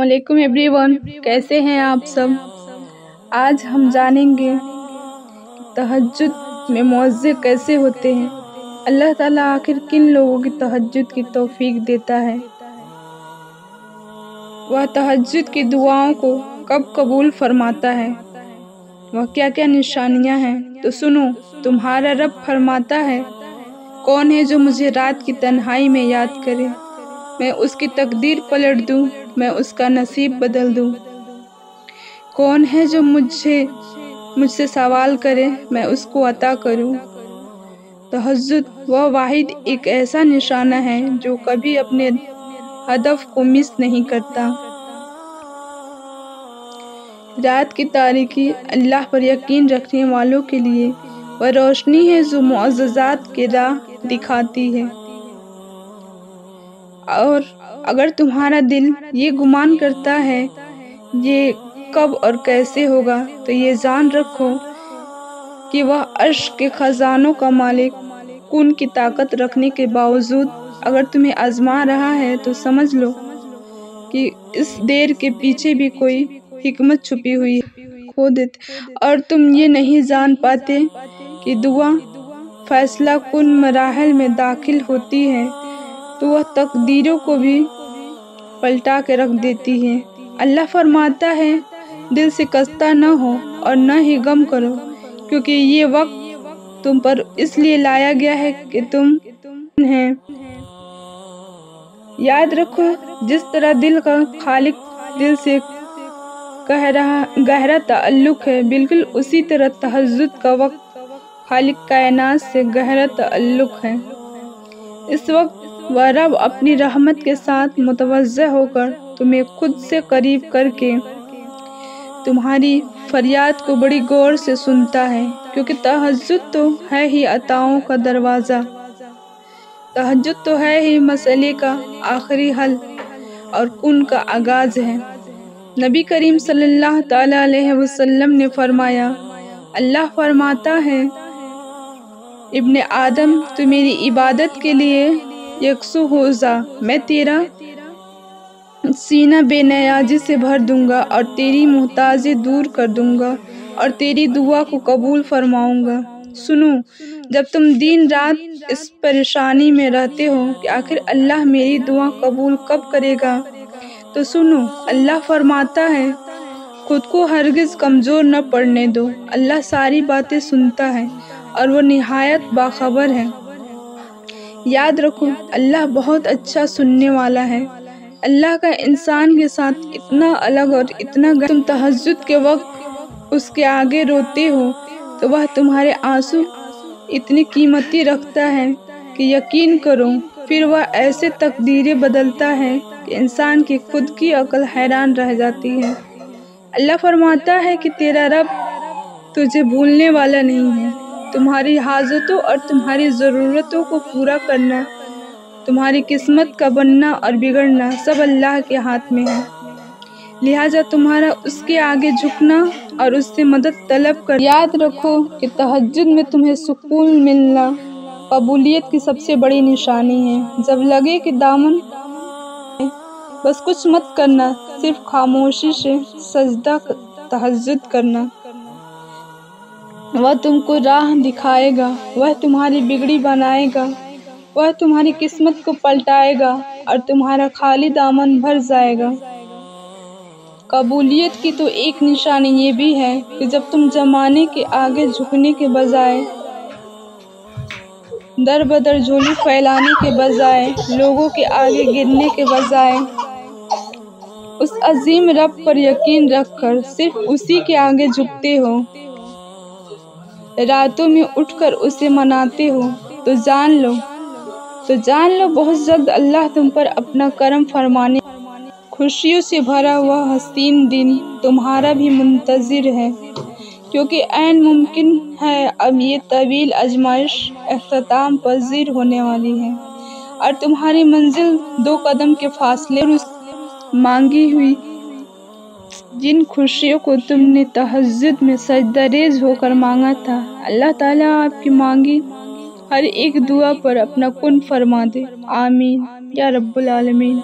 علیکم every one, کیسے ہیں آپ سب؟ آج ہم جانیں گے تہجد میں مؤذن کیسے ہوتے ہیں۔ اللہ تعالیٰ آخر کن لوگوں کی تہجد کی توفیق دیتا ہے؟ وہ تہجد کی دعاؤں کو کب قبول فرماتا ہے؟ وہ کیا کیا نشانیاں ہیں؟ تو سنو، تمہارا رب فرماتا ہے، کون ہے جو مجھے رات کی تنہائی میں یاد کرے؟ میں اس کی تقدیر پلٹ دوں، میں اس کا نصیب بدل دوں۔ کون ہے جو مجھ سے سوال کرے، میں اس کو عطا کروں۔ تہجد وہ واحد ایک ایسا نشانہ ہے جو کبھی اپنے ہدف کو مس نہیں کرتا۔ رات کی تاریکی اللہ پر یقین رکھنے والوں کے لیے وہ روشنی ہے جو معجزات کی راہ دکھاتی ہے۔ اور اگر تمہارا دل یہ گمان کرتا ہے یہ کب اور کیسے ہوگا، تو یہ جان رکھو کہ وہ عرش کے خزانوں کا مالک کن کی طاقت رکھنے کے باوجود اگر تمہیں آزما رہا ہے تو سمجھ لو کہ اس دیر کے پیچھے بھی کوئی حکمت چھپی ہوئی ہے۔ اور تم یہ نہیں جان پاتے کہ دعا فیصلہ کن مراحل میں داخل ہوتی ہے تو وہ تقدیروں کو بھی پلٹا کے رکھ دیتی ہے۔ اللہ فرماتا ہے، دل شکستہ نہ ہو اور نہ ہی غم کرو، کیونکہ یہ وقت تم پر اس لیے لایا گیا ہے کہ تم ہیں۔ یاد رکھو، جس طرح دل کا خالق دل سے گہرا تعلق ہے، بالکل اسی طرح تہجد کا وقت خالق کائنات سے گہرا تعلق ہے۔ اس وقت وہ رب اپنی رحمت کے ساتھ متوجہ ہو کر تمہیں خود سے قریب کر کے تمہاری فریاد کو بڑی غور سے سنتا ہے، کیونکہ تہجد تو ہے ہی عطاؤں کا دروازہ، تہجد تو ہے ہی مسئلے کا آخری حل اور کن کا آغاز ہے۔ نبی کریم صلی اللہ تعالی علیہ وسلم نے فرمایا، اللہ فرماتا ہے، ابن آدم تو میری عبادت کے لیے یکسو ہو جا، میں تیرا سینہ بے نیازی سے بھر دوں گا اور تیری محتاجی دور کر دوں گا اور تیری دعا کو قبول فرماؤں گا۔ سنو، جب تم دن رات اس پریشانی میں رہتے ہو کہ آخر اللہ میری دعا قبول کب کرے گا، تو سنو، اللہ فرماتا ہے، خود کو ہرگز کمزور نہ پڑنے دو، اللہ ساری باتیں سنتا ہے اور وہ نہایت باخبر ہے۔ یاد رکھو، اللہ بہت اچھا سننے والا ہے۔ اللہ کا انسان کے ساتھ اتنا الگ اور اتنا تم تہجد کے وقت اس کے آگے روتے ہو تو وہ تمہارے آنسو اتنی قیمتی رکھتا ہے کہ یقین کرو، پھر وہ ایسے تقدیریں بدلتا ہے کہ انسان کی خود کی عقل حیران رہ جاتی ہے۔ اللہ فرماتا ہے کہ تیرا رب تجھے بھولنے والا نہیں ہے۔ تمہاری حاجتوں اور تمہاری ضرورتوں کو پورا کرنا، تمہاری قسمت کا بننا اور بگڑنا سب اللہ کے ہاتھ میں ہے، لہٰذا تمہارا اس کے آگے جھکنا اور اس سے مدد طلب کرنا۔ یاد رکھو کہ تہجد میں تمہیں سکون ملنا قبولیت کی سب سے بڑی نشانی ہے۔ جب لگے کہ دامن بس کچھ مت کرنا، صرف خاموشی سے سجدہ تہجد کرنا، وہ تم کو راہ دکھائے گا، وہ تمہاری بگڑی بنائے گا، وہ تمہاری قسمت کو پلٹائے گا اور تمہارا خالی دامن بھر جائے گا۔ قبولیت کی تو ایک نشانی یہ بھی ہے کہ جب تم زمانے کے آگے جھکنے کے بجائے، در بدر جھولی پھیلانے کے بجائے، لوگوں کے آگے گرنے کے بجائے، اس عظیم رب پر یقین رکھ کر صرف اسی کے آگے جھکتے ہو، راتوں میں اٹھ کر اسے مناتے ہو، تو جان لو بہت جلد اللہ تم پر اپنا کرم فرمانے، خوشیوں سے بھرا ہوا حسین دن تمہارا بھی منتظر ہے، کیونکہ عین ممکن ہے اب یہ طویل آزمائش اختتام پذیر ہونے والی ہے اور تمہاری منزل 2 قدم کے فاصلے پر۔ مانگی ہوئی جن خوشیوں کو تم نے تہجد میں سجدہ ریز ہو کر مانگا تھا، اللہ تعالیٰ آپ کی مانگی ہر ایک دعا پر اپنا کن فرما دے۔ آمین یا رب العالمین۔